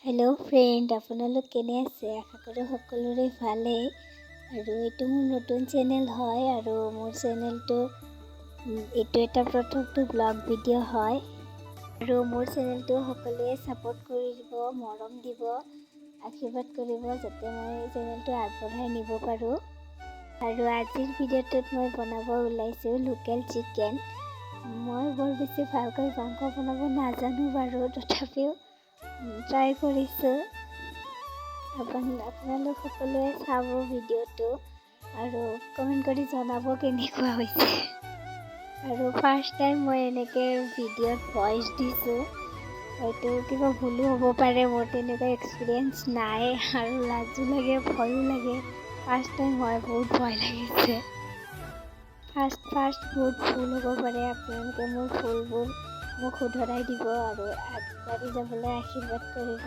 hello friend আপোনালোক কেনে আছে আশা কৰো সকলোৰে ভালে আৰু এটো মোৰ নতুন চেনেল হয় আৰু মোৰ চেনেলটো এটো এটা প্ৰথমটো ব্লগ ভিডিও হয় আৰু মোৰ চেনেলটো সকলোৱে সাপোৰ্ট কৰি দিব মৰম দিব আশীৰ্বাদ কৰিব যাতে মই চেনেলটো আগবঢ়াই নিব পাৰো আৰু আজিৰ ভিডিওটোত মই বনাব ওলাইছো লোকেল চিকেন মই বৰ বেছি ভালকৈ মাংস বনাব নাজানো বাৰু তথাপিও ট্ৰাই কৰিছো আপোনালোক সকলোৱে চাব ভিডিওটো আৰু কমেন্ট কৰি জনাব কেনেকুৱা হৈছে আৰু ফাৰ্স্ট টাইম মই এনেকৈ ভিডিওত ভয়েস দিছো হয়তো কিবা ভুলো হ'ব পাৰে মোৰ তেনেকুৱা এক্সপেৰিয়েন্স নাই আৰু লাজো লাগে ভয়ো লাগে ফাৰ্স্ট টাইম হয় বহুত ভয় লাগিছে ফাৰ্স্ট বহুত ভুল হ'ব পাৰে আপোনালোকে মোৰ ভুলবোৰ মোক শুধৰাই দিব আৰু আগবাঢ়ি যাবলৈ আশীৰ্বাদ কৰিব